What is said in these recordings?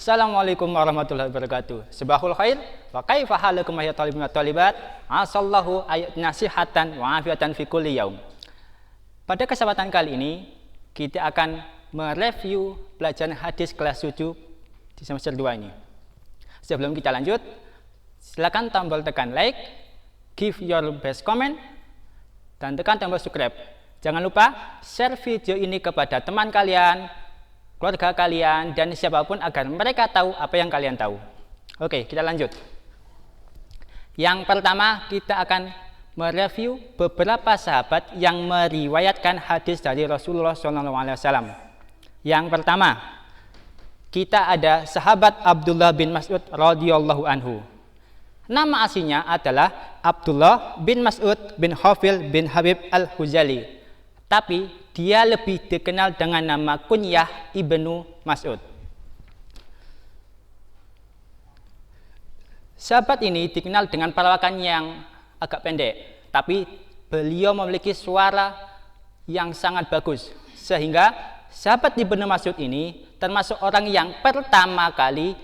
Assalamualaikum warahmatullahi wabarakatuh. Subahul khair wa kaifa halukum ya talibun wa talibat. Asallahu ayat nasihatan wa afiatan fi kulli yaum. Pada kesempatan kali ini kita akan mereview pelajaran hadis kelas 7 di semester 2 ini. Sebelum kita lanjut, silakan tombol tekan like, give your best comment, dan tekan tombol subscribe. Jangan lupa share video ini kepada teman kalian, keluarga kalian, dan siapapun agar mereka tahu apa yang kalian tahu. Oke, kita lanjut. Yang pertama, kita akan mereview beberapa sahabat yang meriwayatkan hadis dari Rasulullah SAW. Yang pertama, kita ada sahabat Abdullah bin Mas'ud radhiyallahu anhu. Nama aslinya adalah Abdullah bin Mas'ud bin Khafil bin Habib al-Huzali, tapi dia lebih dikenal dengan nama kunyah Ibnu Mas'ud. Sahabat ini dikenal dengan perawakan yang agak pendek, tapi beliau memiliki suara yang sangat bagus, sehingga sahabat Ibnu Mas'ud ini termasuk orang yang pertama kali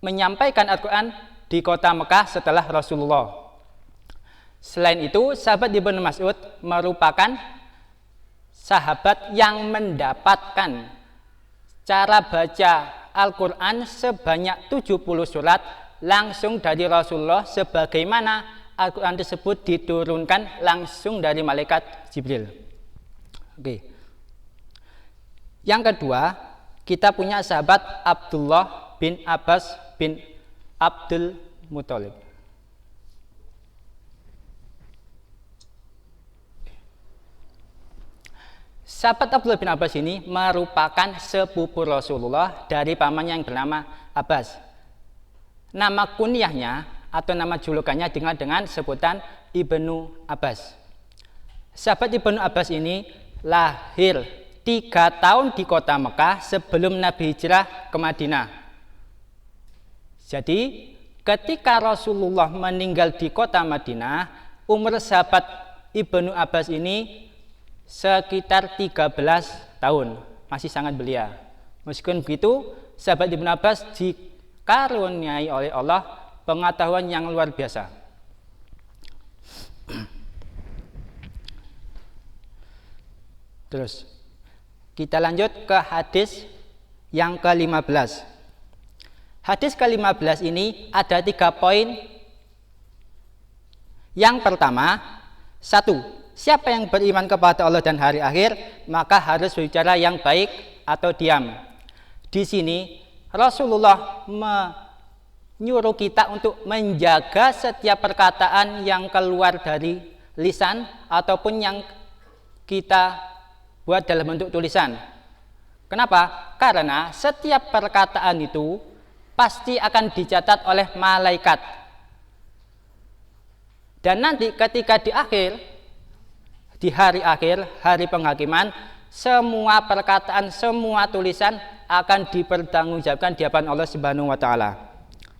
menyampaikan Al-Quran di kota Mekah setelah Rasulullah. Selain itu, sahabat Ibnu Mas'ud merupakan sahabat yang mendapatkan cara baca Al-Quran sebanyak 70 surat langsung dari Rasulullah, sebagaimana Al-Quran tersebut diturunkan langsung dari malaikat Jibril. Oke. Yang kedua, kita punya sahabat Abdullah bin Abbas bin Abdul Muthalib. Sahabat Abdullah bin Abbas ini merupakan sepupu Rasulullah dari pamannya yang bernama Abbas. Nama kunyahnya atau nama julukannya dikenal dengan sebutan Ibnu Abbas. Sahabat Ibnu Abbas ini lahir 3 tahun di kota Mekah sebelum Nabi hijrah ke Madinah. Jadi ketika Rasulullah meninggal di kota Madinah, umur sahabat Ibnu Abbas ini sekitar 13 tahun, masih sangat belia. Meskipun begitu, sahabat Ibnu Abbas dikaruniai oleh Allah pengetahuan yang luar biasa. Terus kita lanjut ke hadis yang ke-15. Hadis ke-15 ini ada 3 poin. Yang pertama, 1. Siapa yang beriman kepada Allah dan hari akhir, maka harus berbicara yang baik atau diam. Di sini Rasulullah menyuruh kita untuk menjaga setiap perkataan yang keluar dari lisan ataupun yang kita buat dalam bentuk tulisan. Kenapa? Karena setiap perkataan itu pasti akan dicatat oleh malaikat. Dan nanti ketika di hari akhir, hari penghakiman, semua perkataan, semua tulisan akan dipertanggungjawabkan di hadapan Allah Subhanahu wa taala.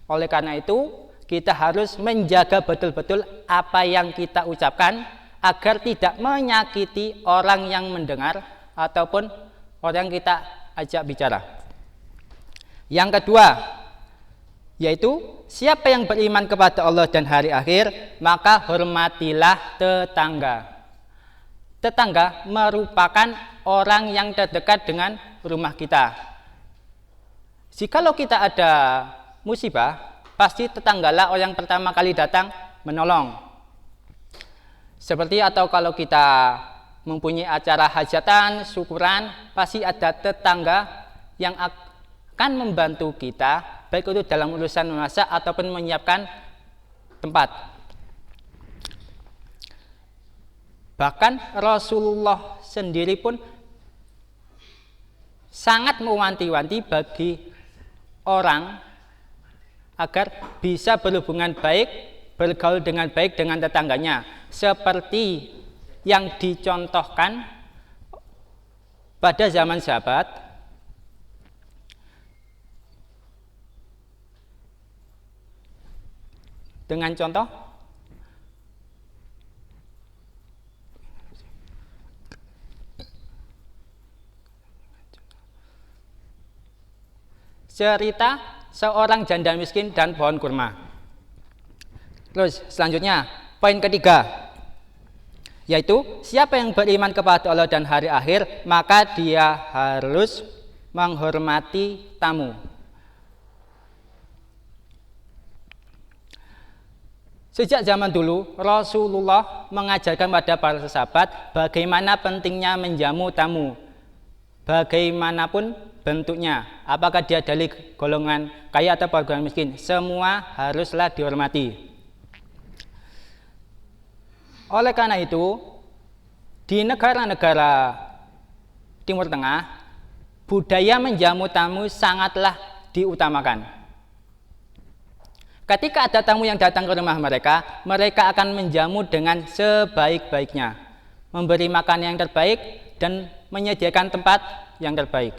Oleh karena itu, kita harus menjaga betul-betul apa yang kita ucapkan agar tidak menyakiti orang yang mendengar ataupun orang yang kita ajak bicara. Yang kedua, yaitu siapa yang beriman kepada Allah dan hari akhir, maka hormatilah tetangga. Tetangga merupakan orang yang terdekat dengan rumah kita. Jikalau kita ada musibah, pasti tetanggalah orang yang pertama kali datang menolong. Seperti atau kalau kita mempunyai acara hajatan, syukuran, pasti ada tetangga yang akan membantu kita, baik itu dalam urusan memasak ataupun menyiapkan tempat. Bahkan Rasulullah sendiri pun sangat mewanti-wanti bagi orang agar bisa berhubungan baik, bergaul dengan baik dengan tetangganya, seperti yang dicontohkan pada zaman sahabat. Dengan contoh cerita seorang janda miskin dan pohon kurma. Terus selanjutnya, poin ketiga, yaitu siapa yang beriman kepada Allah dan hari akhir, maka dia harus menghormati tamu. Sejak zaman dulu, Rasulullah mengajarkan pada para sahabat bagaimana pentingnya menjamu tamu, bagaimanapun bentuknya, apakah dia dari golongan kaya atau golongan miskin, semua haruslah dihormati. Oleh karena itu, di negara-negara Timur Tengah, budaya menjamu tamu sangatlah diutamakan. Ketika ada tamu yang datang ke rumah mereka, mereka akan menjamu dengan sebaik-baiknya, memberi makan yang terbaik dan menyediakan tempat yang terbaik.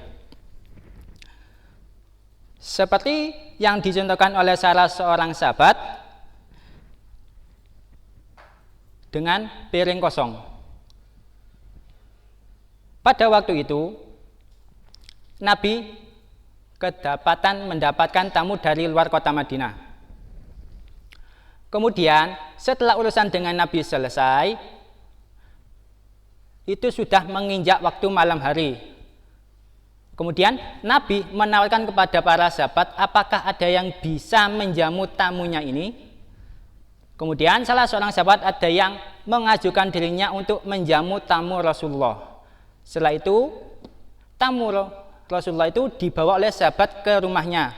Seperti yang dicontohkan oleh salah seorang sahabat dengan piring kosong. Pada waktu itu, Nabi kedapatan mendapatkan tamu dari luar kota Madinah. Kemudian setelah urusan dengan Nabi selesai, itu sudah menginjak waktu malam hari. Kemudian Nabi menawarkan kepada para sahabat apakah ada yang bisa menjamu tamunya ini. Kemudian salah seorang sahabat ada yang mengajukan dirinya untuk menjamu tamu Rasulullah. Setelah itu tamu Rasulullah itu dibawa oleh sahabat ke rumahnya.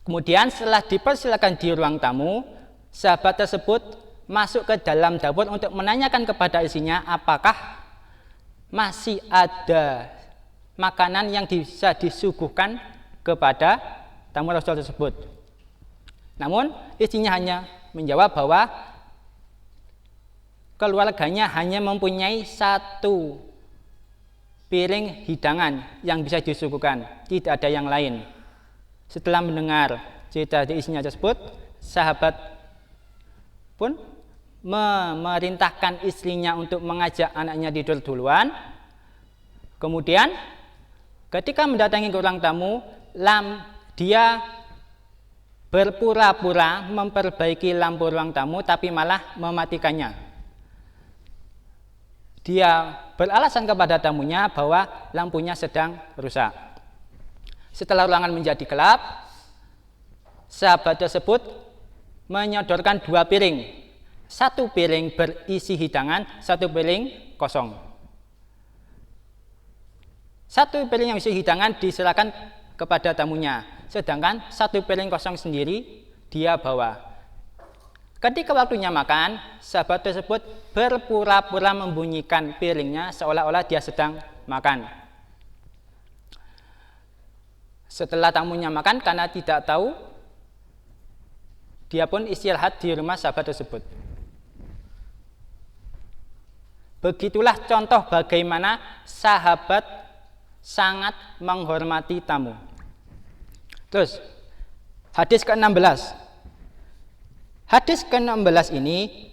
Kemudian setelah dipersilakan di ruang tamu, sahabat tersebut masuk ke dalam dapur untuk menanyakan kepada isinya apakah masih ada makanan yang bisa disuguhkan kepada tamu Rasul tersebut. Namun isinya hanya menjawab bahwa keluarganya hanya mempunyai satu piring hidangan yang bisa disuguhkan, tidak ada yang lain. Setelah mendengar cerita di isinya tersebut, sahabat pun memerintahkan istrinya untuk mengajak anaknya tidur duluan. Kemudian ketika mendatangi ke ruang tamu, dia berpura-pura memperbaiki lampu ruang tamu tapi malah mematikannya. Dia beralasan kepada tamunya bahwa lampunya sedang rusak. Setelah ruangan menjadi gelap, sahabat tersebut menyodorkan dua piring. Satu piring berisi hidangan, satu piring kosong. Satu piring yang berisi hidangan diserahkan kepada tamunya, sedangkan satu piring kosong sendiri dia bawa. Ketika waktunya makan, sahabat tersebut berpura-pura membunyikan piringnya seolah-olah dia sedang makan. Setelah tamunya makan, karena tidak tahu, dia pun istirahat di rumah sahabat tersebut. Begitulah contoh bagaimana sahabat sangat menghormati tamu. Terus, hadis ke-16. Hadis ke-16 ini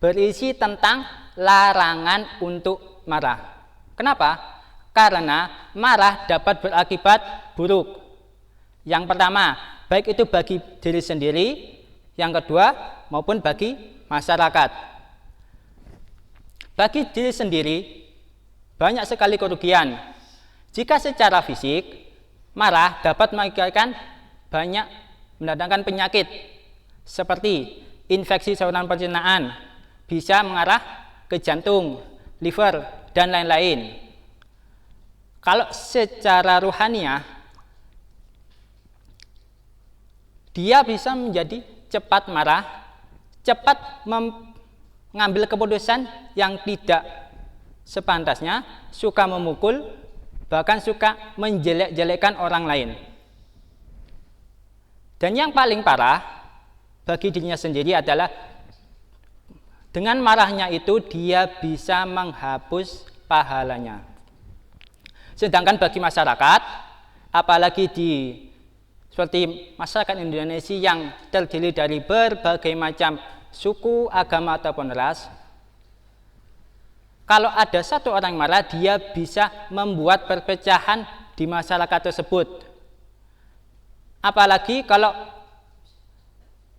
berisi tentang larangan untuk marah. Kenapa? Karena marah dapat berakibat buruk. Yang pertama, baik itu bagi diri sendiri, yang kedua maupun bagi masyarakat. Bagi diri sendiri, banyak sekali kerugian. Jika secara fisik, marah dapat mengakibatkan banyak mendatangkan penyakit seperti infeksi saluran pencernaan, bisa mengarah ke jantung, liver, dan lain-lain. Kalau secara ruhaniah, dia bisa menjadi cepat marah, cepat mengambil keputusan yang tidak sepantasnya, suka memukul, bahkan suka menjelek-jelekkan orang lain. Dan yang paling parah bagi dirinya sendiri adalah dengan marahnya itu dia bisa menghapus pahalanya. Sedangkan bagi masyarakat, apalagi seperti masyarakat Indonesia yang terdiri dari berbagai macam suku, agama ataupun ras, kalau ada satu orang marah, dia bisa membuat perpecahan di masyarakat tersebut. Apalagi kalau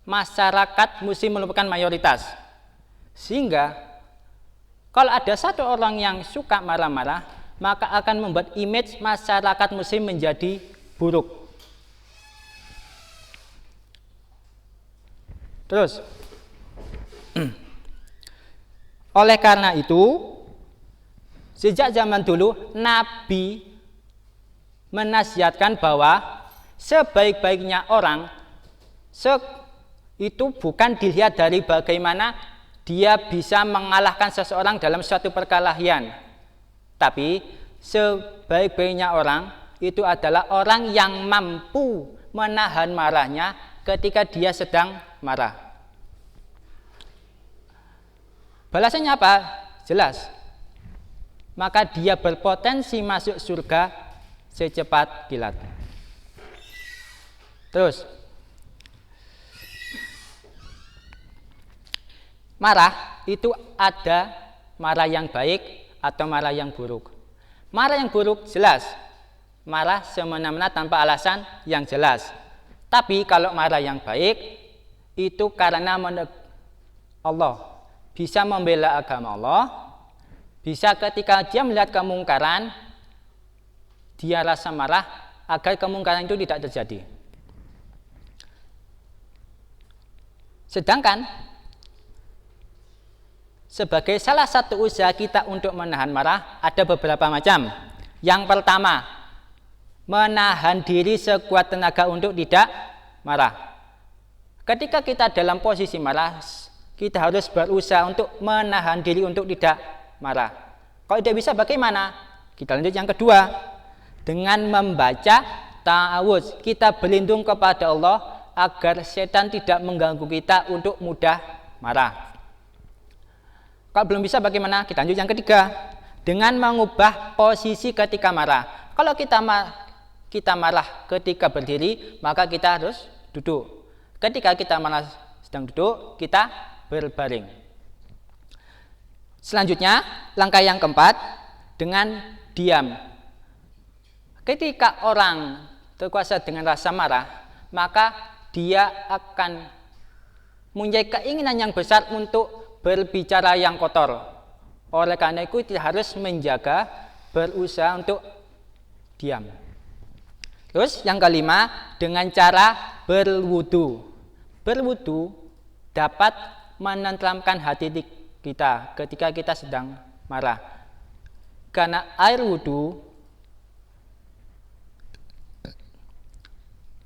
masyarakat muslim merupakan mayoritas. Sehingga kalau ada satu orang yang suka marah-marah, maka akan membuat image masyarakat muslim menjadi buruk. Terus, oleh karena itu, sejak zaman dulu Nabi menasihatkan bahwa sebaik-baiknya orang itu bukan dilihat dari bagaimana dia bisa mengalahkan seseorang dalam suatu perkelahian, tapi sebaik-baiknya orang itu adalah orang yang mampu menahan marahnya ketika dia sedang marah. Balasannya apa? Jelas. Maka dia berpotensi masuk surga secepat kilat. Terus, marah itu ada marah yang baik atau marah yang buruk. Marah yang buruk jelas, marah semena-mena tanpa alasan yang jelas. Tapi kalau marah yang baik itu karena Allah, bisa membela agama Allah, bisa ketika dia melihat kemungkaran, dia rasa marah agar kemungkaran itu tidak terjadi. Sedangkan sebagai salah satu usaha kita untuk menahan marah ada beberapa macam. Yang pertama, menahan diri sekuat tenaga untuk tidak marah. Ketika kita dalam posisi marah, kita harus berusaha untuk menahan diri untuk tidak marah. Kalau tidak bisa bagaimana? Kita lanjut yang kedua, dengan membaca ta'awudz, kita berlindung kepada Allah agar setan tidak mengganggu kita untuk mudah marah. Kalau belum bisa bagaimana? Kita lanjut yang ketiga, dengan mengubah posisi ketika marah. Kalau kita marah ketika berdiri, maka kita harus duduk. Ketika kita marah sedang duduk, kita berbaring. Selanjutnya, langkah yang keempat, dengan diam. Ketika orang terkuasa dengan rasa marah, maka dia akan mempunyai keinginan yang besar untuk berbicara yang kotor. Oleh karena itu kita harus menjaga, berusaha untuk diam. Terus yang kelima, dengan cara berwudu. Berwudu dapat menenteramkan hati kita ketika kita sedang marah. Karena air wudu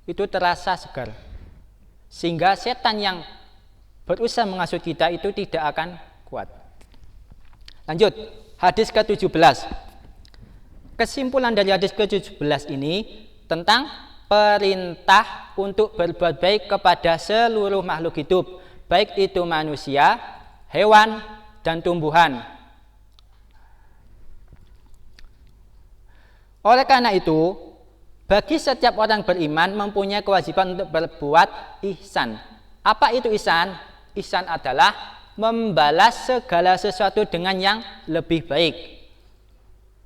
itu terasa segar, sehingga setan yang berusaha menghasut kita itu tidak akan kuat. Lanjut, hadis ke-17. Kesimpulan dari hadis ke-17 ini tentang perintah untuk berbuat baik kepada seluruh makhluk hidup, baik itu manusia, hewan, dan tumbuhan. Oleh karena itu, bagi setiap orang beriman mempunyai kewajiban untuk berbuat ihsan. Apa itu ihsan? Ihsan adalah membalas segala sesuatu dengan yang lebih baik.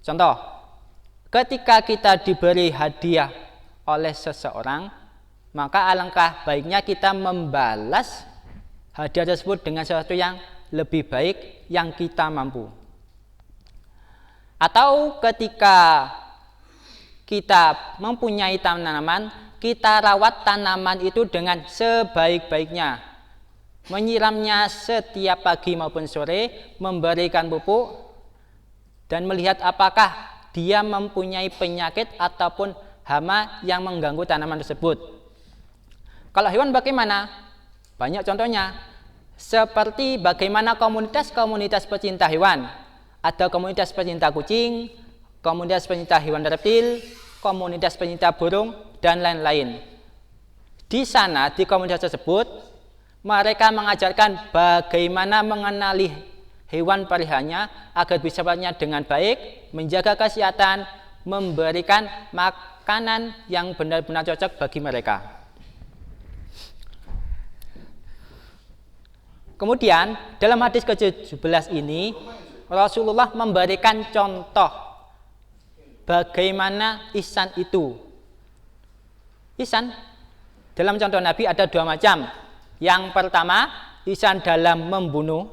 Contoh, ketika kita diberi hadiah oleh seseorang, maka alangkah baiknya kita membalas hadiah tersebut dengan sesuatu yang lebih baik yang kita mampu. Atau ketika kita mempunyai tanaman, kita rawat tanaman itu dengan sebaik-baiknya, menyiramnya setiap pagi maupun sore, memberikan pupuk, dan melihat apakah dia mempunyai penyakit ataupun hama yang mengganggu tanaman tersebut. Kalau hewan bagaimana? Banyak contohnya, seperti bagaimana komunitas-komunitas pecinta hewan. Ada komunitas pecinta kucing, komunitas pecinta hewan reptil, komunitas pecinta burung, dan lain-lain. Di sana, di komunitas tersebut, mereka mengajarkan bagaimana mengenali hewan peliharaannya agar bisa bertanya dengan baik, menjaga kesehatan, memberikan makanan yang benar-benar cocok bagi mereka. Kemudian, dalam hadis ke-17 ini, Rasulullah memberikan contoh bagaimana ihsan itu. Ihsan dalam contoh Nabi ada dua macam. Yang pertama, ihsan dalam membunuh.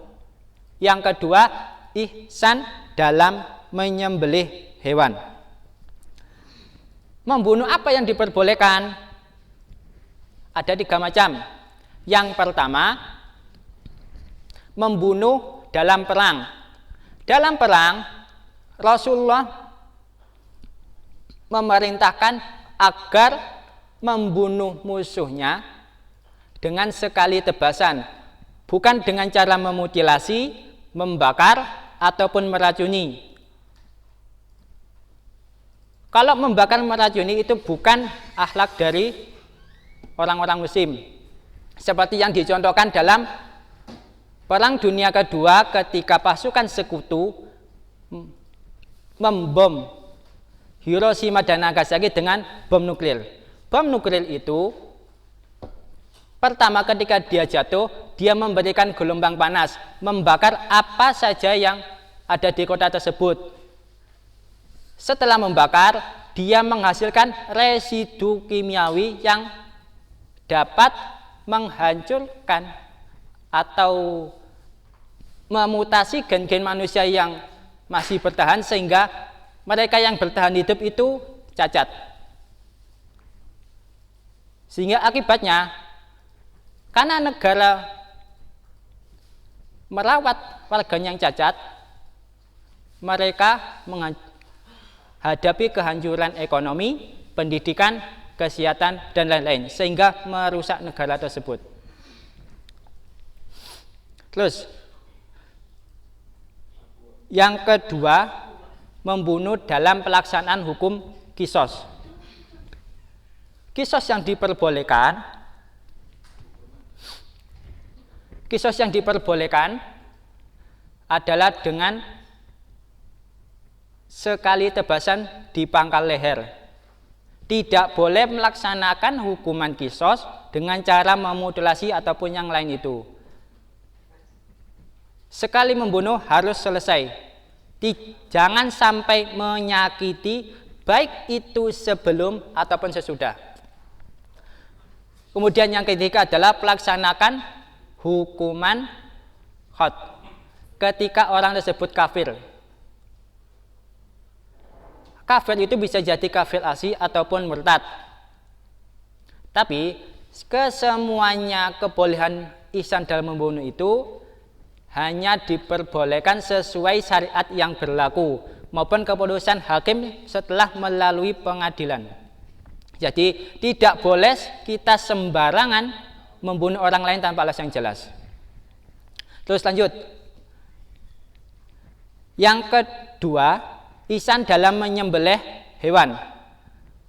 Yang kedua, ihsan dalam menyembelih hewan. Membunuh apa yang diperbolehkan? Ada tiga macam. Yang pertama, membunuh dalam perang. Dalam perang, Rasulullah memerintahkan agar membunuh musuhnya dengan sekali tebasan, bukan dengan cara memutilasi, membakar, ataupun meracuni. Kalau membakar, meracuni itu bukan akhlak dari orang-orang muslim, seperti yang dicontohkan dalam Perang Dunia Kedua ketika pasukan sekutu membom Hiroshima dan Nagasaki dengan bom nuklir. Bom nuklir itu pertama ketika dia jatuh, dia memberikan gelombang panas, membakar apa saja yang ada di kota tersebut. Setelah membakar, dia menghasilkan residu kimiawi yang dapat menghancurkan atau memutasi gen-gen manusia yang masih bertahan sehingga mereka yang bertahan hidup itu cacat. Sehingga akibatnya, karena negara merawat warganya yang cacat, mereka menghadapi kehancuran ekonomi, pendidikan, kesehatan, dan lain-lain, sehingga merusak negara tersebut. Terus, yang kedua, membunuh dalam pelaksanaan hukum qisas. Qisas yang diperbolehkan adalah dengan sekali tebasan di pangkal leher. Tidak boleh melaksanakan hukuman qisas dengan cara memutilasi ataupun yang lain itu. Sekali membunuh harus selesai. Jangan sampai menyakiti, baik itu sebelum ataupun sesudah. Kemudian yang ketiga adalah pelaksanakan hukuman had ketika orang tersebut kafir. Kafir itu bisa jadi kafir asli ataupun murtad. Tapi kesemuanya kebolehan ihsan dalam membunuh itu hanya diperbolehkan sesuai syariat yang berlaku maupun keputusan hakim setelah melalui pengadilan. Jadi tidak boleh kita sembarangan membunuh orang lain tanpa alasan yang jelas. Terus lanjut. Yang kedua, ihsan dalam menyembelih hewan.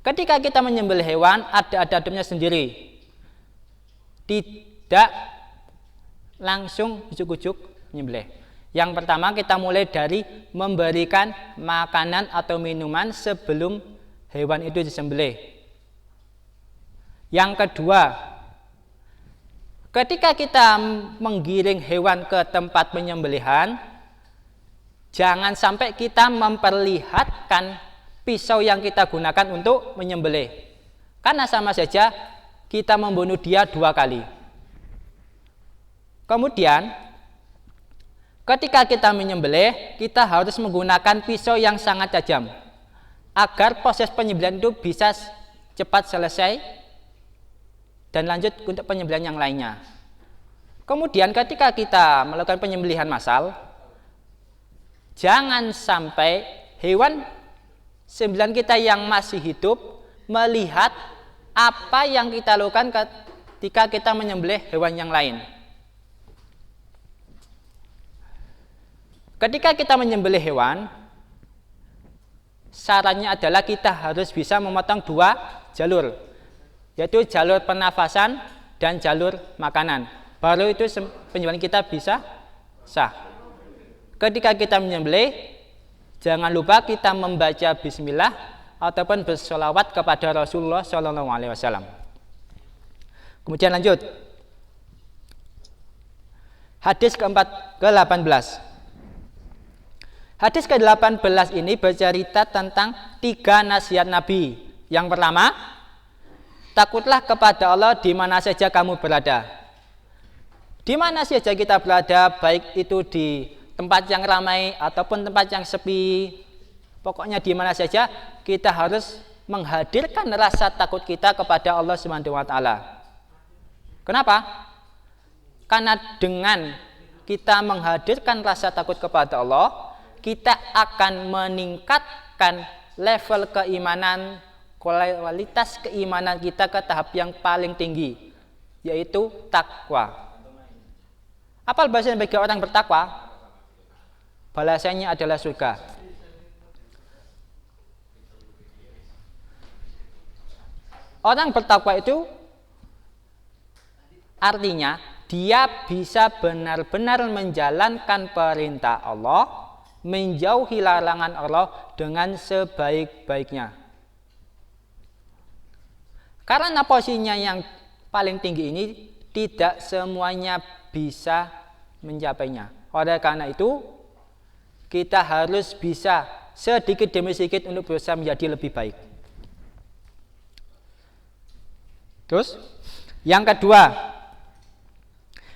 Ketika kita menyembelih hewan, ada adabnya sendiri. Tidak langsung ujuk-ujuk menyembelih. Yang pertama, kita mulai dari memberikan makanan atau minuman sebelum hewan itu disembelih. Yang kedua, ketika kita menggiring hewan ke tempat penyembelihan, jangan sampai kita memperlihatkan pisau yang kita gunakan untuk menyembelih. Karena sama saja kita membunuh dia dua kali. Kemudian, ketika kita menyembelih, kita harus menggunakan pisau yang sangat tajam agar proses penyembelihan itu bisa cepat selesai dan lanjut untuk penyembelihan yang lainnya. Kemudian ketika kita melakukan penyembelihan massal, jangan sampai hewan sembilan kita yang masih hidup melihat apa yang kita lakukan ketika kita menyembelih hewan yang lain. Ketika kita menyembelih hewan, syaratnya adalah kita harus bisa memotong dua jalur, yaitu jalur pernafasan dan jalur makanan. Baru itu penyembelihan kita bisa sah. Ketika kita menyembelih, jangan lupa kita membaca bismillah ataupun bersolawat kepada Rasulullah SAW. Kemudian lanjut. Hadis ke-18. Hadis ke-18 ini bercerita tentang 3 nasihat Nabi. Yang pertama, takutlah kepada Allah di mana saja kamu berada. Di mana saja kita berada, baik itu di tempat yang ramai ataupun tempat yang sepi, pokoknya di mana saja kita harus menghadirkan rasa takut kita kepada Allah Subhanahu wa taala. Kenapa? Karena dengan kita menghadirkan rasa takut kepada Allah, kita akan meningkatkan level keimanan, kualitas keimanan kita ke tahap yang paling tinggi, yaitu takwa. Apa bahasanya bagi orang bertakwa? Balasannya adalah surga. Orang bertakwa itu artinya dia bisa benar-benar menjalankan perintah Allah, menjauhi larangan Allah dengan sebaik-baiknya. Karena posisinya yang paling tinggi ini tidak semuanya bisa mencapainya. Oleh karena itu, kita harus bisa sedikit demi sedikit untuk berusaha menjadi lebih baik. Terus, yang kedua,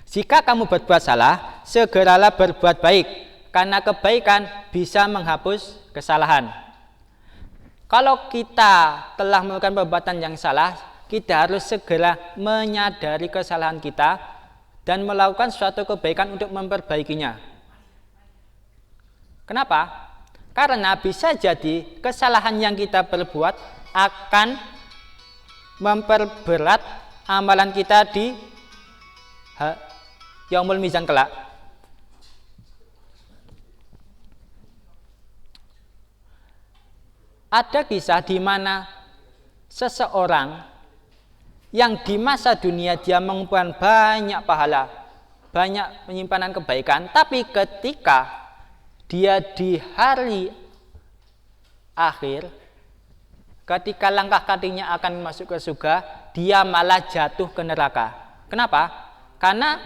jika kamu berbuat salah, segeralah berbuat baik, karena kebaikan bisa menghapus kesalahan. Kalau kita telah melakukan perbuatan yang salah, kita harus segera menyadari kesalahan kita dan melakukan suatu kebaikan untuk memperbaikinya. Kenapa? Karena bisa jadi kesalahan yang kita perbuat akan memperberat amalan kita di Yaumul Mizan kelak. Ada kisah di mana seseorang yang di masa dunia dia mengumpulkan banyak pahala, banyak penyimpanan kebaikan, tapi ketika dia di hari akhir, ketika langkah kakinya akan masuk ke surga, dia malah jatuh ke neraka. Kenapa? Karena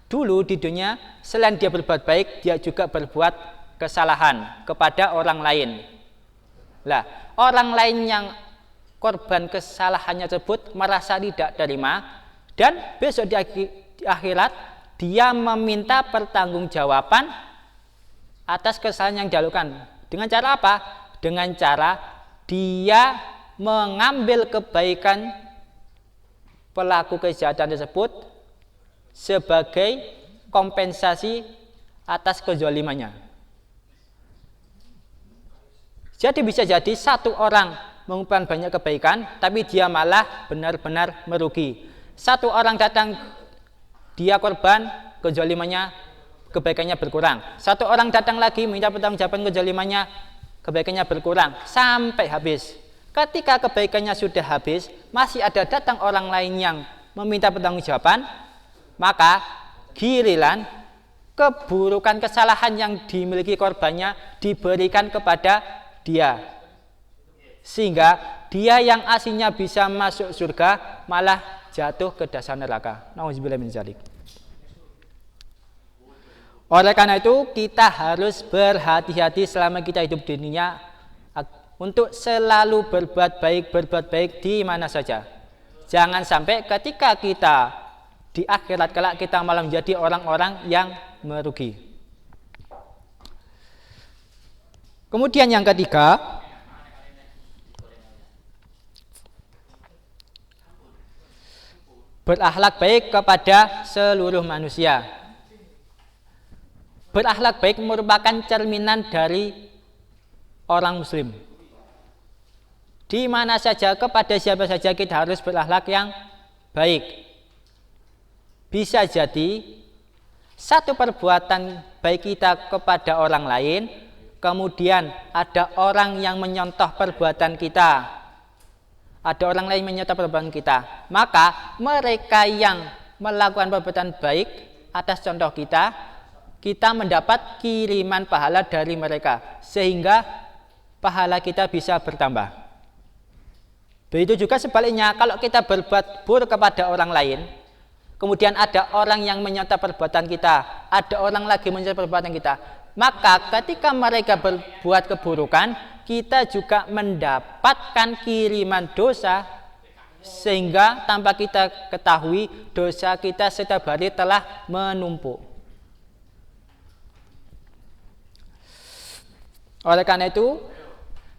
dulu di dunia selain dia berbuat baik, dia juga berbuat kesalahan kepada orang lain. Lah, orang lain yang korban kesalahannya tersebut merasa tidak terima, dan besok di akhirat dia meminta pertanggungjawaban atas kesalahan yang dilakukan. Dengan cara apa? Dengan cara dia mengambil kebaikan pelaku kejahatan tersebut sebagai kompensasi atas kezalimannya. Jadi bisa jadi satu orang mengumpulkan banyak kebaikan, tapi dia malah benar-benar merugi. Satu orang datang, dia korban, kezalimannya, kebaikannya berkurang. Satu orang datang lagi minta pertanggungjawaban kezalimannya, kebaikannya berkurang sampai habis. Ketika kebaikannya sudah habis, masih ada datang orang lain yang meminta pertanggungjawaban, maka giliran keburukan kesalahan yang dimiliki korbannya diberikan kepada dia, sehingga dia yang aslinya bisa masuk surga malah jatuh ke dasar neraka. Nauzubillah min dzalik. Oleh karena itu kita harus berhati-hati selama kita hidup di dunia untuk selalu berbuat baik di mana saja. Jangan sampai ketika kita di akhirat kelak kita malah menjadi orang-orang yang merugi. Kemudian yang ketiga, berakhlak baik kepada seluruh manusia. Berakhlak baik merupakan cerminan dari orang muslim. Di mana saja, kepada siapa saja kita harus berakhlak yang baik. Bisa jadi satu perbuatan baik kita kepada orang lain, kemudian ada orang yang menyontoh perbuatan kita, ada orang lain menyontoh perbuatan kita, maka mereka yang melakukan perbuatan baik atas contoh kita, kita mendapat kiriman pahala dari mereka, sehingga pahala kita bisa bertambah. Begitu juga sebaliknya, kalau kita berbuat buruk kepada orang lain, kemudian ada orang yang menyontoh perbuatan kita, ada orang lagi menyontoh perbuatan kita, maka ketika mereka berbuat keburukan, kita juga mendapatkan kiriman dosa, sehingga tanpa kita ketahui dosa kita setiap hari telah menumpuk. Oleh karena itu,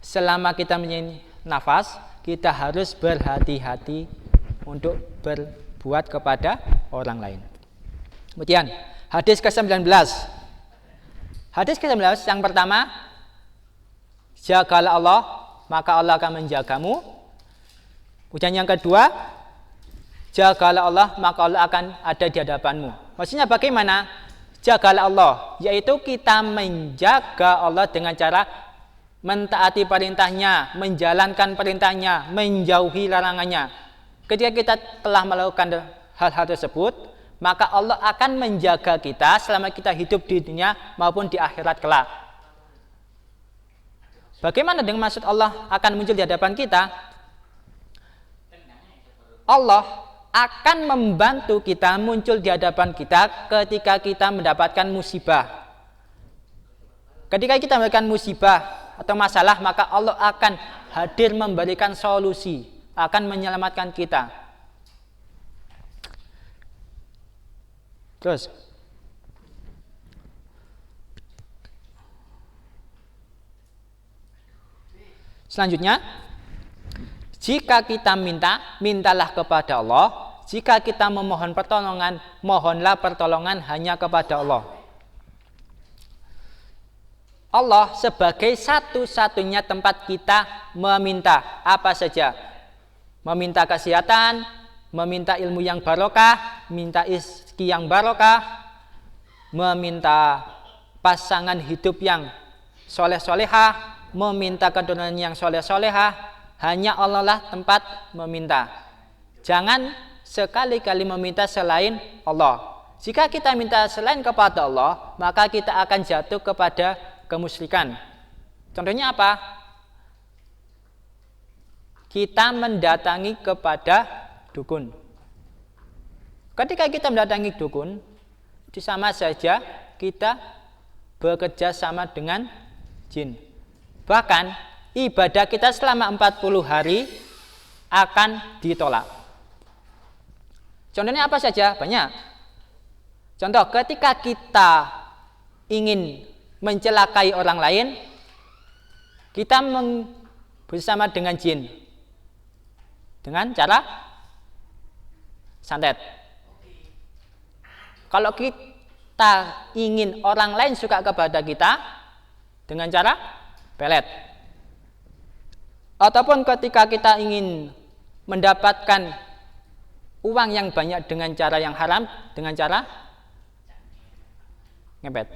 selama kita mempunyai nafas, kita harus berhati-hati untuk berbuat kepada orang lain. Kemudian hadis ke-19. Hadis ke-19 yang pertama, jagalah Allah, maka Allah akan menjagamu. Kemudian yang kedua, jagalah Allah, maka Allah akan ada di hadapanmu. Maksudnya bagaimana? Jagalah Allah, yaitu kita menjaga Allah dengan cara mentaati perintahnya, menjalankan perintahnya, menjauhi larangannya. Ketika kita telah melakukan hal-hal tersebut, maka Allah akan menjaga kita selama kita hidup di dunia maupun di akhirat kelak. Bagaimana dengan maksud Allah akan muncul di hadapan kita? Allah akan membantu kita muncul di hadapan kita ketika kita mendapatkan musibah. Ketika kita mendapatkan musibah atau masalah, maka Allah akan hadir memberikan solusi, akan menyelamatkan kita. Terus selanjutnya, jika kita mintalah kepada Allah. Jika kita memohon pertolongan, mohonlah pertolongan hanya kepada Allah. Allah sebagai satu-satunya tempat kita meminta apa saja. Meminta kesehatan, meminta ilmu yang barokah, minta rezeki yang barokah, meminta pasangan hidup yang soleh-solehah, meminta keturunan yang soleh-solehah. Hanya Allah lah tempat meminta. Jangan sekali-kali meminta selain Allah. Jika kita minta selain kepada Allah, maka kita akan jatuh kepada kemusyrikan. Contohnya apa? Kita mendatangi kepada dukun. Ketika kita mendatangi dukun, itu sama saja kita bekerja sama dengan jin. Bahkan ibadah kita selama 40 hari akan ditolak. Contohnya apa saja? Banyak. Contoh, ketika kita ingin mencelakai orang lain, kita bersama dengan jin dengan cara santet. Kalau kita ingin orang lain suka kepada kita, dengan cara pelet. Ataupun ketika kita ingin mendapatkan uang yang banyak dengan cara yang haram, dengan cara ngepet.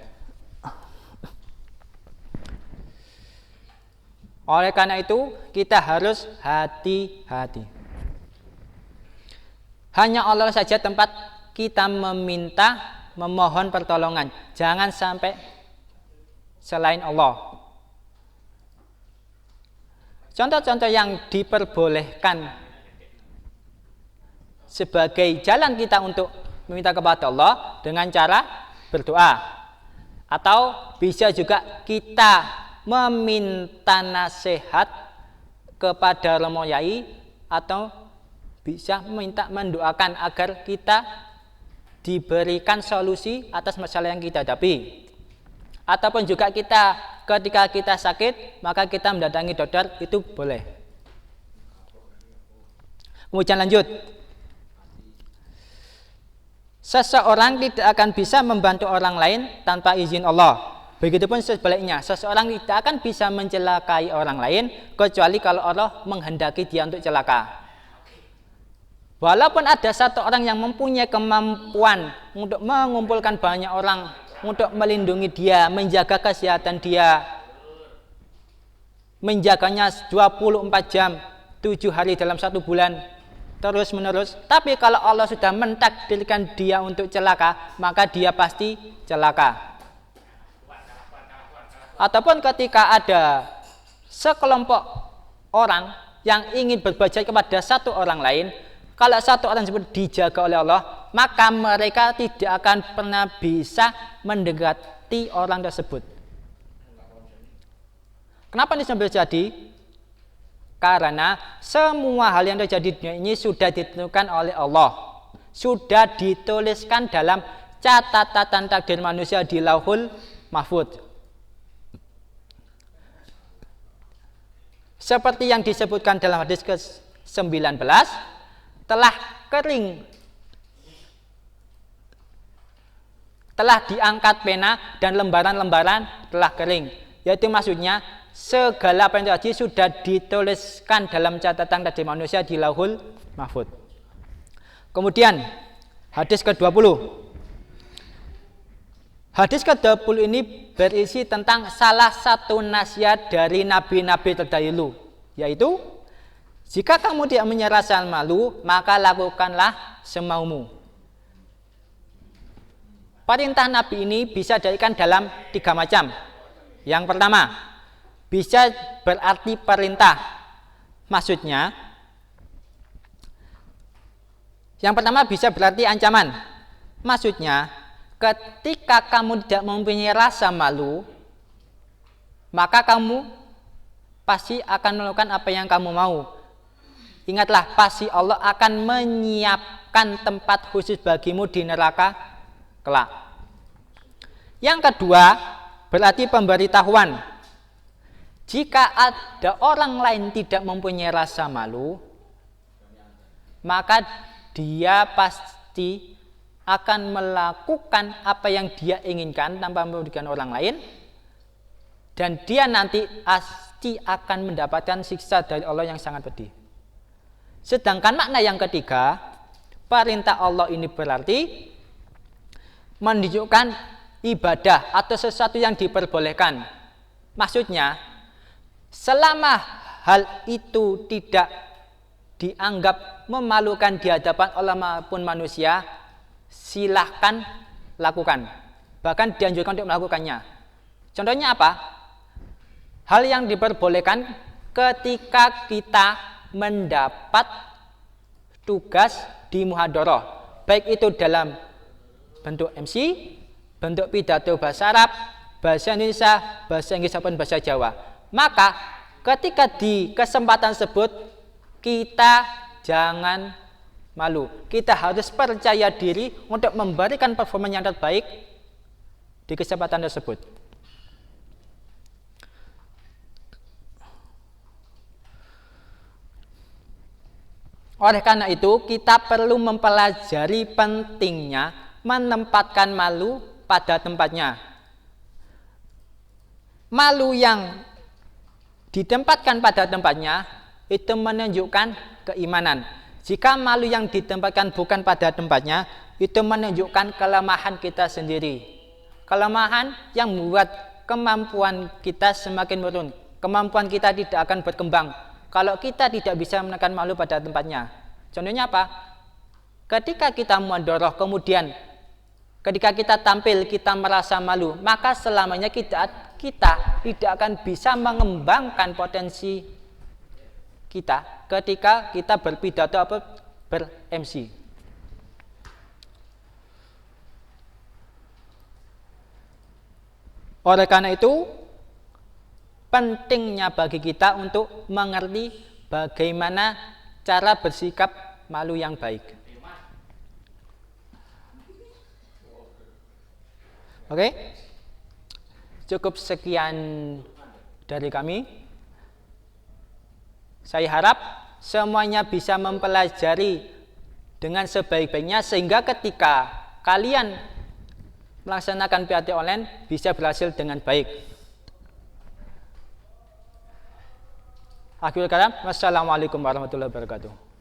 Oleh karena itu, kita harus hati-hati. Hanya Allah saja tempat kita meminta, memohon pertolongan. Jangan sampai selain Allah. Contoh-contoh yang diperbolehkan sebagai jalan kita untuk meminta kepada Allah dengan cara berdoa. Atau bisa juga kita meminta nasihat kepada romo yai, atau bisa mendoakan agar kita diberikan solusi atas masalah yang kita hadapi. Ataupun juga kita ketika kita sakit, maka kita mendatangi dokter, itu boleh. Kemudian lanjut, seseorang tidak akan bisa membantu orang lain tanpa izin Allah. Begitupun sebaliknya, seseorang tidak akan bisa mencelakai orang lain kecuali kalau Allah menghendaki dia untuk celaka. Walaupun ada satu orang yang mempunyai kemampuan untuk mengumpulkan banyak orang, untuk melindungi dia, menjaga kesehatan dia, menjaganya 24 jam, 7 hari dalam 1 bulan, terus menerus. Tapi kalau Allah sudah mentakdirkan dia untuk celaka, maka dia pasti celaka. Ataupun ketika ada sekelompok orang yang ingin berbuat jahat kepada satu orang lain, kalau satu orang tersebut dijaga oleh Allah, maka mereka tidak akan pernah bisa mendekati orang tersebut. Kenapa ini sampai terjadi? Karena semua hal yang terjadi di dunia ini sudah ditentukan oleh Allah, sudah dituliskan dalam catatan takdir manusia di Lauhul Mahfudz. Seperti yang disebutkan dalam hadis ke-19, telah kering, telah diangkat pena dan lembaran-lembaran telah kering. Yaitu maksudnya segala apa yang terjadi sudah dituliskan dalam catatan takdir manusia di Lauhul Mahfudz. Kemudian hadis ke-20. Hadis ke-20 ini berisi tentang salah satu nasihat dari nabi-nabi terdahulu, yaitu jika kamu tidak menyerah rasa malu, maka lakukanlah semaumu. Perintah nabi ini bisa diberikan dalam 3 macam. Yang pertama, bisa berarti perintah. Maksudnya, yang pertama bisa berarti ancaman. Maksudnya, ketika kamu tidak mempunyai rasa malu, maka kamu pasti akan melakukan apa yang kamu mau. Ingatlah, pasti Allah akan menyiapkan tempat khusus bagimu di neraka kelak. Yang kedua, berarti pemberitahuan. Jika ada orang lain tidak mempunyai rasa malu, maka dia pasti akan melakukan apa yang dia inginkan tanpa merugikan orang lain, dan dia nanti pasti akan mendapatkan siksa dari Allah yang sangat pedih. Sedangkan makna yang ketiga, perintah Allah ini berarti menunjukkan ibadah atau sesuatu yang diperbolehkan. Maksudnya, selama hal itu tidak dianggap memalukan di hadapan Allah maupun manusia, silahkan lakukan. Bahkan dianjurkan untuk melakukannya. Contohnya apa? Hal yang diperbolehkan ketika kita mendapat tugas di muhadharah, baik itu dalam bentuk MC, bentuk pidato bahasa Arab, bahasa Indonesia, bahasa Inggris ataupun bahasa Jawa. Maka ketika di kesempatan tersebut kita jangan malu. Kita harus percaya diri untuk memberikan performa yang terbaik di kesempatan tersebut. Oleh karena itu, kita perlu mempelajari pentingnya menempatkan malu pada tempatnya. Malu yang ditempatkan pada tempatnya itu menunjukkan keimanan. Jika malu yang ditempatkan bukan pada tempatnya, itu menunjukkan kelemahan kita sendiri. Kelemahan yang membuat kemampuan kita semakin menurun. Kemampuan kita tidak akan berkembang kalau kita tidak bisa menekan malu pada tempatnya. Contohnya apa? Ketika kita muhadharah, kemudian ketika kita tampil kita merasa malu, maka selamanya kita tidak akan bisa mengembangkan potensi kita ketika kita berpidato atau ber-MC. Oleh karena itu, pentingnya bagi kita untuk mengerti bagaimana cara bersikap malu yang baik. Oke? Cukup sekian dari kami. Saya harap semuanya bisa mempelajari dengan sebaik-baiknya sehingga ketika kalian melaksanakan PAT online bisa berhasil dengan baik. Akhirul kalam, wassalamualaikum warahmatullahi wabarakatuh.